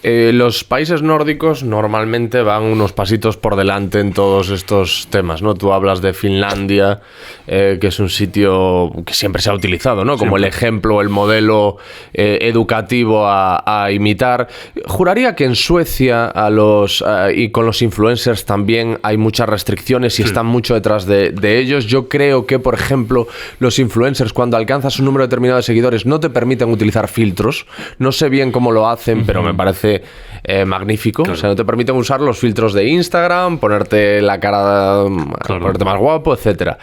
Los países nórdicos normalmente van unos pasitos por delante en todos estos temas, ¿no? Tú hablas de Finlandia, que es un sitio que siempre se ha utilizado, ¿no? Como el ejemplo, el modelo educativo a imitar. Juraría que en Suecia y con los influencers también hay muchas restricciones y están mucho detrás de ellos. Yo creo que, por ejemplo, los influencers, cuando alcanzas un número determinado de seguidores, no te permiten utilizar filtros. No sé bien cómo lo hacen, pero me parece magnífico. Claro. O sea, no te permiten usar los filtros de Instagram, ponerte la cara, ponerte más guapo, etcétera.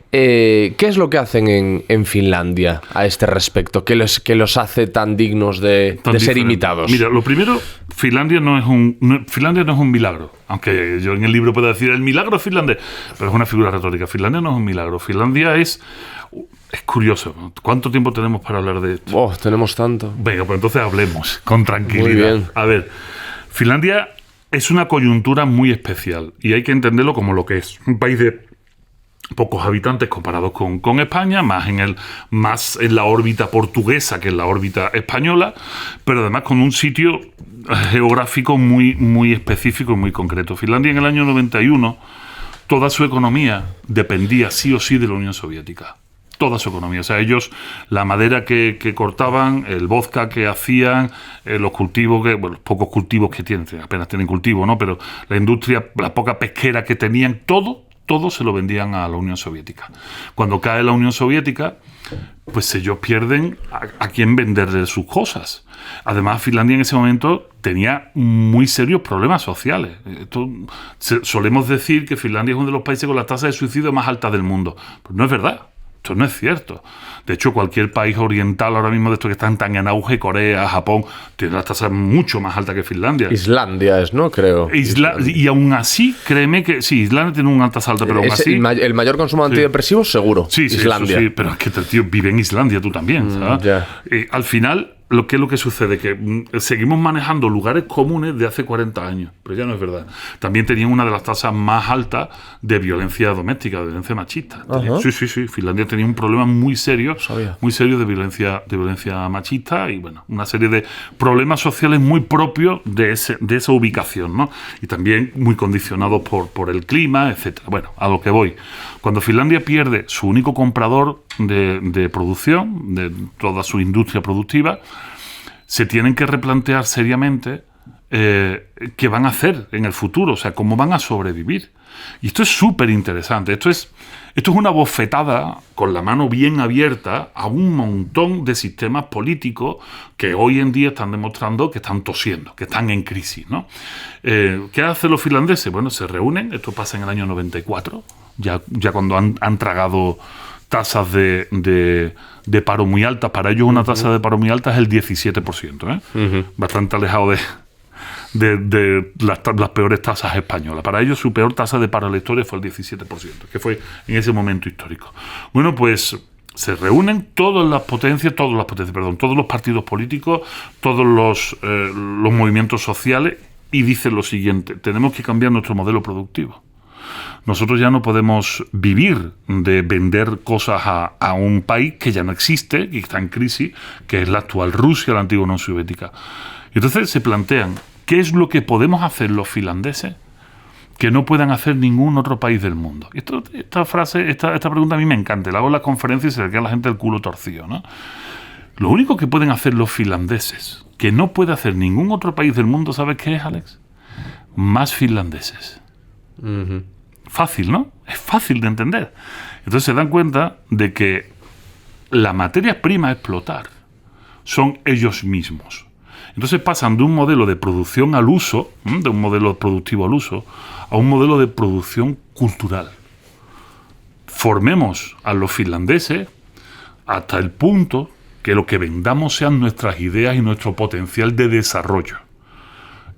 ¿Qué es lo que hacen en Finlandia a este respecto? ¿Qué los hace tan dignos de ser imitados? Mira, lo primero, Finlandia no es un milagro. Aunque yo en el libro puedo decir el milagro finlandés, pero es una figura retórica. Finlandia no es un milagro. Finlandia es curioso. ¿Cuánto tiempo tenemos para hablar de esto? Tenemos tanto. Venga, pues entonces hablemos con tranquilidad. Muy bien. A ver, Finlandia es una coyuntura muy especial y hay que entenderlo como lo que es. Un país de pocos habitantes comparados con España, más en la órbita portuguesa que en la órbita española, pero además con un sitio geográfico muy, muy específico y muy concreto. Finlandia en el año 91, toda su economía dependía sí o sí de la Unión Soviética. Toda su economía. O sea, ellos, la madera que cortaban, el vodka que hacían, los cultivos, los pocos cultivos que tienen, apenas tienen cultivo, ¿no? Pero la industria, la poca pesquera que tenían, todo se lo vendían a la Unión Soviética. Cuando cae la Unión Soviética, pues ellos pierden a quién venderle sus cosas. Además, Finlandia en ese momento tenía muy serios problemas sociales. Solemos decir que Finlandia es uno de los países con la tasa de suicidio más alta del mundo. Pues no es verdad. Esto no es cierto. De hecho, cualquier país oriental ahora mismo de estos que están tan en auge, Corea, Japón, tiene las tasas mucho más altas que Finlandia. Islandia es, ¿no? Creo. Y aún así, créeme que sí, Islandia tiene una tasa alta, pero aún así... El mayor consumo antidepresivo, seguro. Sí, Islandia. Eso sí, pero es que el tío vive en Islandia, tú también, ¿sabes? Yeah. Al final, ¿qué es lo que sucede? Que seguimos manejando lugares comunes de hace 40 años, pero ya no es verdad. También tenían una de las tasas más altas de violencia doméstica, de violencia machista. Sí. Finlandia tenía un problema muy serio de violencia machista y, bueno, una serie de problemas sociales muy propios de esa ubicación, ¿no? Y también muy condicionados por el clima, etcétera. Bueno, a lo que voy. Cuando Finlandia pierde su único comprador de producción, de toda su industria productiva, se tienen que replantear seriamente qué van a hacer en el futuro, o sea, cómo van a sobrevivir. Y esto es súper interesante. Esto es una bofetada con la mano bien abierta a un montón de sistemas políticos que hoy en día están demostrando que están tosiendo, que están en crisis, ¿no? ¿Qué hacen los finlandeses? Bueno, se reúnen, esto pasa en el año 94, ya cuando han tragado tasas de paro muy altas. Para ellos una tasa de paro muy alta es el 17%, bastante alejado de las peores tasas españolas. Para ellos su peor tasa de paro en la historia fue el 17%, que fue en ese momento histórico. Bueno, pues se reúnen todos los partidos políticos, todos los movimientos sociales y dicen lo siguiente: tenemos que cambiar nuestro modelo productivo. Nosotros ya no podemos vivir de vender cosas a un país que ya no existe y está en crisis, que es la actual Rusia, la antigua Unión Soviética. Y entonces se plantean, ¿qué es lo que podemos hacer los finlandeses que no puedan hacer ningún otro país del mundo? Y esta pregunta a mí me encanta. La hago en las conferencias y se le queda a la gente el culo torcido, ¿no? Lo único que pueden hacer los finlandeses que no puede hacer ningún otro país del mundo, ¿sabes qué es, Alex? Más finlandeses. Fácil, ¿no? Es fácil de entender. Entonces se dan cuenta de que la materia prima a explotar son ellos mismos. Entonces pasan de un modelo de producción al uso, de un modelo productivo al uso, a un modelo de producción cultural. Formemos a los finlandeses hasta el punto que lo que vendamos sean nuestras ideas y nuestro potencial de desarrollo.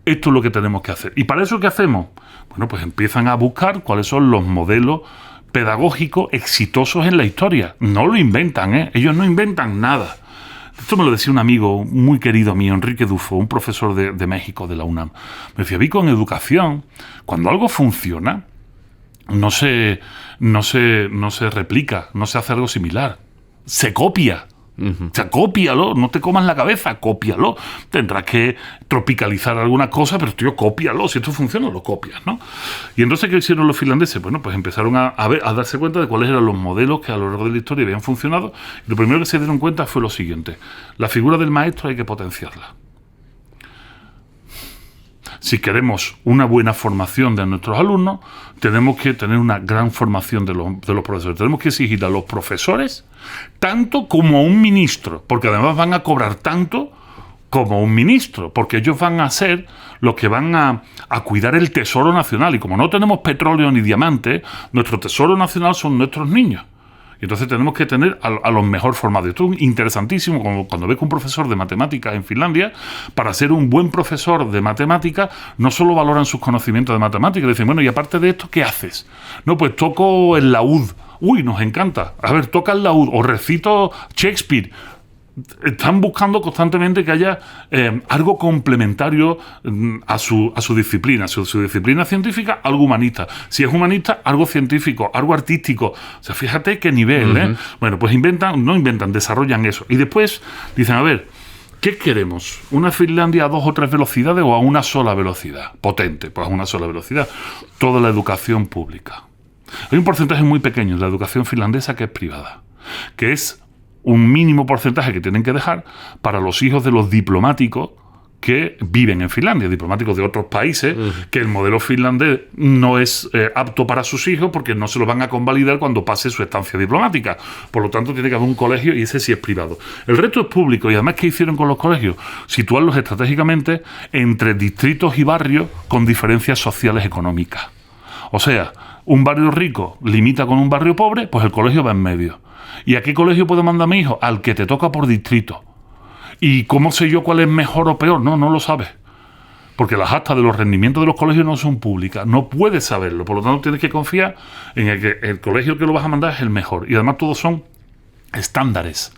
Esto es lo que tenemos que hacer. ¿Y para eso qué hacemos? Bueno, pues empiezan a buscar cuáles son los modelos pedagógicos exitosos en la historia. No lo inventan, ¿eh? Ellos no inventan nada. Esto me lo decía un amigo muy querido mío, Enrique Dufo, un profesor de México, de la UNAM. Me decía, Vico, en educación, cuando algo funciona, no se replica, no se hace algo similar. Se copia. O sea, cópialo, no te comas la cabeza, cópialo. Tendrás que tropicalizar alguna cosa, pero tío, cópialo. Si esto funciona, lo copias, ¿no? Y entonces, ¿qué hicieron los finlandeses? Bueno, pues empezaron a darse cuenta de cuáles eran los modelos que a lo largo de la historia habían funcionado. Y lo primero que se dieron cuenta fue lo siguiente: la figura del maestro hay que potenciarla. Si queremos una buena formación de nuestros alumnos, tenemos que tener una gran formación de los profesores. Tenemos que exigir a los profesores tanto como a un ministro, porque además van a cobrar tanto como un ministro, porque ellos van a ser los que van a cuidar el tesoro nacional. Y como no tenemos petróleo ni diamantes, nuestro tesoro nacional son nuestros niños. Entonces tenemos que tener a los mejor formados. Esto es interesantísimo cuando ves que un profesor de matemáticas en Finlandia, para ser un buen profesor de matemáticas, no solo valoran sus conocimientos de matemáticas, dicen, bueno, y aparte de esto, ¿qué haces? No, pues toco el laúd. Uy, nos encanta. A ver, toca el laúd o recito Shakespeare. Están buscando constantemente que haya algo complementario a su disciplina. Su disciplina científica, algo humanista. Si es humanista, algo científico, algo artístico. O sea, fíjate qué nivel, ¿eh? Bueno, pues desarrollan eso. Y después dicen, a ver, ¿qué queremos? ¿Una Finlandia a 2 o 3 velocidades o a una sola velocidad? Potente, pues a una sola velocidad. Toda la educación pública. Hay un porcentaje muy pequeño de la educación finlandesa que es privada, que es un mínimo porcentaje que tienen que dejar para los hijos de los diplomáticos que viven en Finlandia, diplomáticos de otros países, que el modelo finlandés no es apto para sus hijos porque no se lo van a convalidar cuando pase su estancia diplomática. Por lo tanto, tiene que haber un colegio y ese sí es privado. El resto es público y además, ¿qué hicieron con los colegios? Situarlos estratégicamente entre distritos y barrios con diferencias sociales económicas. O sea, un barrio rico limita con un barrio pobre, pues el colegio va en medio. ¿Y a qué colegio puedo mandar a mi hijo? Al que te toca por distrito. ¿Y cómo sé yo cuál es mejor o peor? No lo sabes. Porque las actas de los rendimientos de los colegios no son públicas. No puedes saberlo. Por lo tanto, tienes que confiar en el colegio que lo vas a mandar es el mejor. Y además todos son estándares.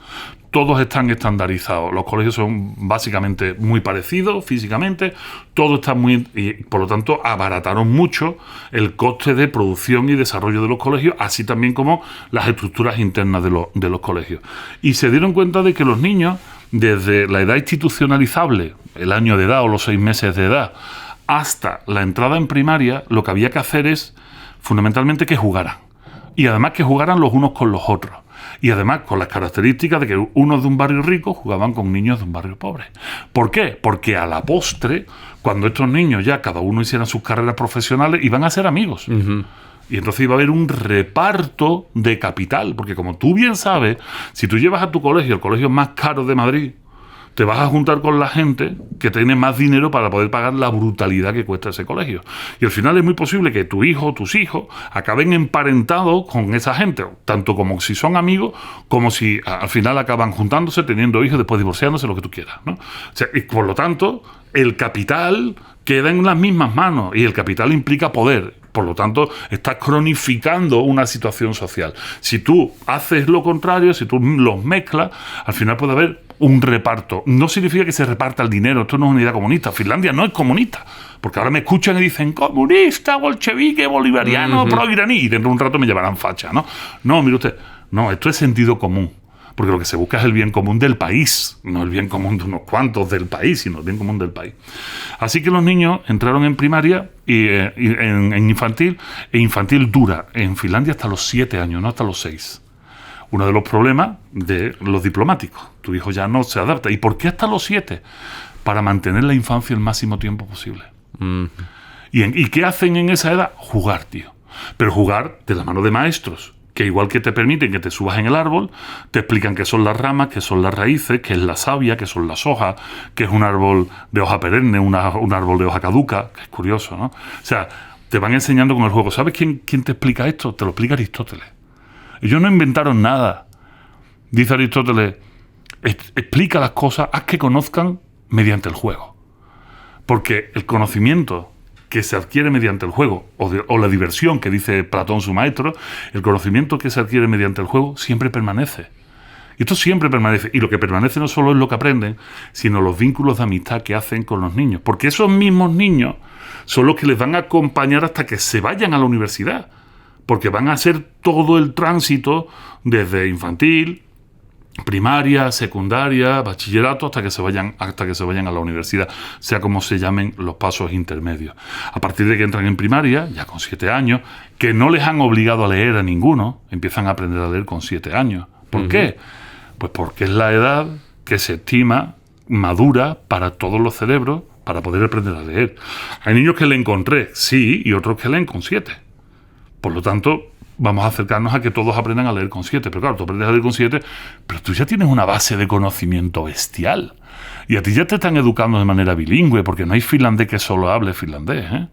Todos están estandarizados. Los colegios son básicamente muy parecidos físicamente. Todo está muy... Y por lo tanto, abarataron mucho el coste de producción y desarrollo de los colegios, así también como las estructuras internas de los colegios. Y se dieron cuenta de que los niños, desde la edad institucionalizable, el año de edad o los 6 meses de edad, hasta la entrada en primaria, lo que había que hacer es fundamentalmente que jugaran. Y además que jugaran los unos con los otros. Y además con las características de que unos de un barrio rico jugaban con niños de un barrio pobre. ¿Por qué? Porque a la postre, cuando estos niños ya cada uno hicieran sus carreras profesionales, iban a ser amigos. Y entonces iba a haber un reparto de capital. Porque como tú bien sabes, si tú llevas a tu colegio, el colegio más caro de Madrid, te vas a juntar con la gente que tiene más dinero para poder pagar la brutalidad que cuesta ese colegio. Y al final es muy posible que tu hijo o tus hijos acaben emparentados con esa gente, tanto como si son amigos, como si al final acaban juntándose, teniendo hijos, después divorciándose, lo que tú quieras, ¿no? O sea, y por lo tanto, el capital queda en las mismas manos y el capital implica poder. Por lo tanto, estás cronificando una situación social. Si tú haces lo contrario, si tú los mezclas, al final puede haber un reparto. No significa que se reparta el dinero. Esto no es una idea comunista. Finlandia no es comunista. Porque ahora me escuchan y dicen comunista, bolchevique, bolivariano, pro-iraní. Y dentro de un rato me llevarán facha, ¿no? No, mire usted. No, esto es sentido común. Porque lo que se busca es el bien común del país. No el bien común de unos cuantos del país, sino el bien común del país. Así que los niños entraron en primaria y en infantil. E infantil dura en Finlandia hasta los 7 años, no hasta los 6. Uno de los problemas de los diplomáticos. Tu hijo ya no se adapta. ¿Y por qué hasta los 7? Para mantener la infancia el máximo tiempo posible. ¿Y qué hacen en esa edad? Jugar, tío. Pero jugar de la mano de maestros, que igual que te permiten que te subas en el árbol, te explican qué son las ramas, qué son las raíces, qué es la savia, qué son las hojas, qué es un árbol de hoja perenne, un árbol de hoja caduca, que es curioso, ¿no? O sea, te van enseñando con el juego. ¿Sabes quién te explica esto? Te lo explica Aristóteles. Ellos no inventaron nada. Dice Aristóteles, explica las cosas, haz que conozcan mediante el juego. Porque el conocimiento que se adquiere mediante el juego, o la diversión que dice Platón, su maestro, el conocimiento que se adquiere mediante el juego siempre permanece. Y esto siempre permanece. Y lo que permanece no solo es lo que aprenden, sino los vínculos de amistad que hacen con los niños. Porque esos mismos niños son los que les van a acompañar hasta que se vayan a la universidad. Porque van a hacer todo el tránsito desde infantil, primaria, secundaria, bachillerato, hasta que se vayan a la universidad, sea como se llamen los pasos intermedios. A partir de que entran en primaria, ya con 7 años, que no les han obligado a leer a ninguno, empiezan a aprender a leer con 7 años. ¿Por qué? Pues porque es la edad que se estima madura para todos los cerebros para poder aprender a leer. Hay niños que leen con 3, sí, y otros que leen con 7. Por lo tanto, vamos a acercarnos a que todos aprendan a leer con 7. Pero claro, tú aprendes a leer con 7, pero tú ya tienes una base de conocimiento bestial. Y a ti ya te están educando de manera bilingüe, porque no hay finlandés que solo hable finlandés, ¿eh?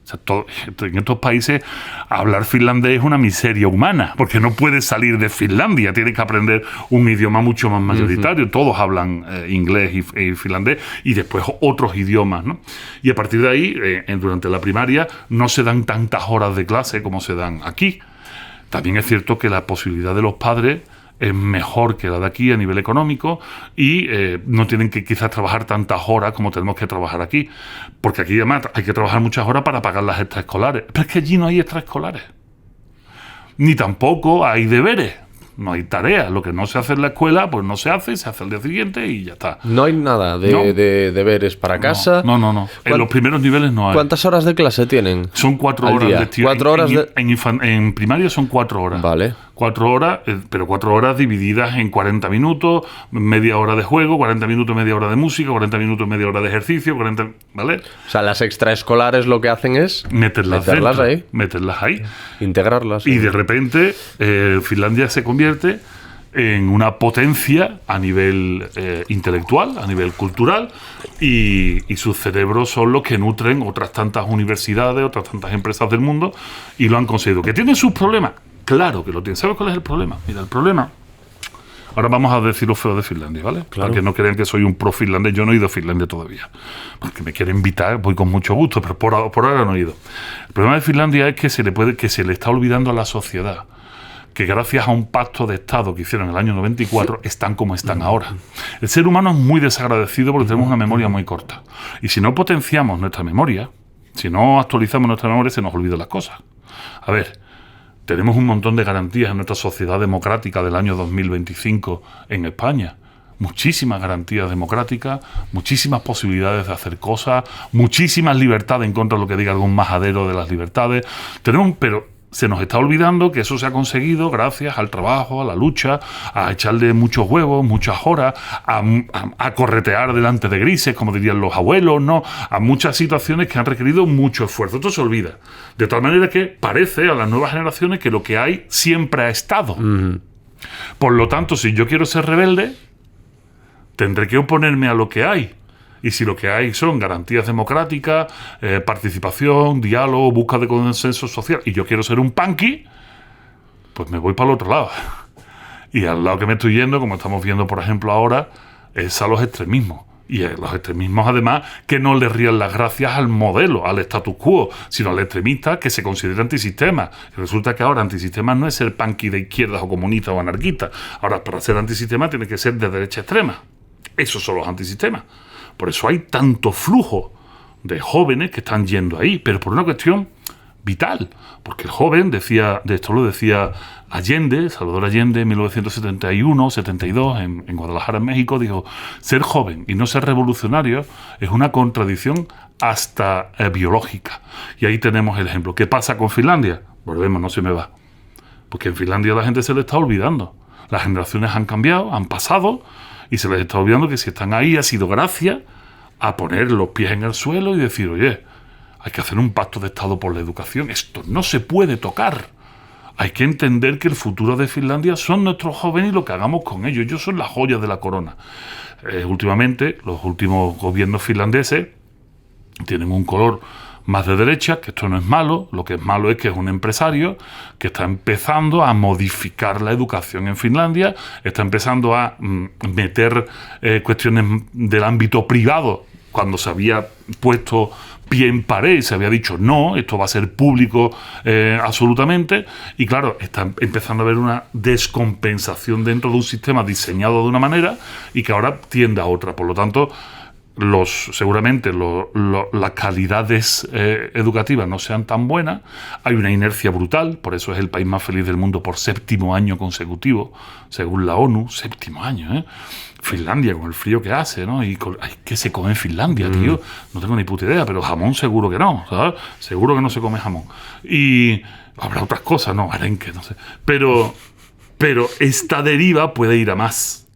O sea, en estos países hablar finlandés es una miseria humana, porque no puedes salir de Finlandia, tienes que aprender un idioma mucho más mayoritario. Todos hablan inglés y finlandés, y después otros idiomas, ¿no? Y a partir de ahí, durante la primaria, no se dan tantas horas de clase como se dan aquí. También es cierto que la posibilidad de los padres es mejor que la de aquí a nivel económico y no tienen que quizás trabajar tantas horas como tenemos que trabajar aquí, porque aquí además hay que trabajar muchas horas para pagar las extraescolares, pero es que allí no hay extraescolares, ni tampoco hay deberes, no hay tareas. Lo que no se hace en la escuela, pues no se hace al día siguiente y ya está. No hay nada de deberes para casa. No. En los primeros niveles no hay. ¿Cuántas horas de clase tienen? Son 4 horas de estudio. 4 horas en primaria son 4 horas. Vale. 4 horas, pero 4 horas divididas en 40 minutos, media hora de juego, 40 minutos, media hora de música, 40 minutos, media hora de ejercicio, 40, ¿vale? O sea, las extraescolares lo que hacen es meterlas ahí, integrarlas. Y de repente Finlandia se convierte en una potencia a nivel intelectual, a nivel cultural, y sus cerebros son los que nutren otras tantas universidades, otras tantas empresas del mundo, y lo han conseguido. ¿Que tienen sus problemas? Claro que lo tienen. ¿Sabes cuál es el problema? Mira, el problema... Ahora vamos a decir lo feo de Finlandia, ¿vale? Claro. Para que no crean que soy un pro finlandés. Yo no he ido a Finlandia todavía. Porque me quieren invitar, voy con mucho gusto, pero por ahora no he ido. El problema de Finlandia es que se le está olvidando a la sociedad que gracias a un pacto de Estado que hicieron en el año 94 están como están ahora. El ser humano es muy desagradecido porque tenemos una memoria muy corta. Y si no potenciamos nuestra memoria, si no actualizamos nuestra memoria, se nos olvidan las cosas. A ver... Tenemos un montón de garantías en nuestra sociedad democrática del año 2025 en España. Muchísimas garantías democráticas, muchísimas posibilidades de hacer cosas, muchísimas libertades en contra de lo que diga algún majadero de las libertades. Pero se nos está olvidando que eso se ha conseguido gracias al trabajo, a la lucha, a echarle muchos huevos, muchas horas, a corretear delante de grises, como dirían los abuelos, ¿no? A muchas situaciones que han requerido mucho esfuerzo. Esto se olvida. De tal manera que parece a las nuevas generaciones que lo que hay siempre ha estado. Por lo tanto, si yo quiero ser rebelde, tendré que oponerme a lo que hay. Y si lo que hay son garantías democráticas, participación, diálogo, búsqueda de consenso social, y yo quiero ser un punky, pues me voy para el otro lado. Y al lado que me estoy yendo, como estamos viendo, por ejemplo, ahora, es a los extremismos. Y a los extremismos, además, que no le rían las gracias al modelo, al status quo, sino al extremista que se considera antisistema. Y resulta que ahora antisistema no es ser punky de izquierdas o comunista o anarquista. Ahora, para ser antisistema tiene que ser de derecha extrema. Esos son los antisistemas. Por eso hay tanto flujo de jóvenes que están yendo ahí, pero por una cuestión vital. Porque el joven decía, de esto lo decía Allende, Salvador Allende, en 1971-72, en Guadalajara, en México, dijo: ser joven y no ser revolucionario es una contradicción hasta biológica. Y ahí tenemos el ejemplo. ¿Qué pasa con Finlandia? Volvemos, no se me va. Porque en Finlandia la gente se le está olvidando. Las generaciones han cambiado, han pasado, y se les está olvidando que si están ahí ha sido gracias a poner los pies en el suelo y decir: oye, hay que hacer un pacto de Estado por la educación. Esto no se puede tocar. Hay que entender que el futuro de Finlandia son nuestros jóvenes y lo que hagamos con ellos. Ellos son las joyas de la corona. Últimamente, los últimos gobiernos finlandeses tienen un color más de derecha, que esto no es malo. Lo que es malo es que es un empresario que está empezando a modificar la educación en Finlandia, está empezando a meter cuestiones del ámbito privado cuando se había puesto pie en pared y se había dicho no, esto va a ser público absolutamente, y claro, está empezando a haber una descompensación dentro de un sistema diseñado de una manera y que ahora tiende a otra. Por lo tanto, seguramente las calidades educativas no sean tan buenas, hay una inercia brutal, por eso es el país más feliz del mundo por 7º año consecutivo, según la ONU, 7º año, Finlandia, con el frío que hace, ¿no? ¿Qué se come en Finlandia, tío? No tengo ni puta idea, pero jamón seguro que no, ¿sabes? Seguro que no se come jamón. Y habrá otras cosas, ¿no? Arenque, no sé. Pero esta deriva puede ir a más.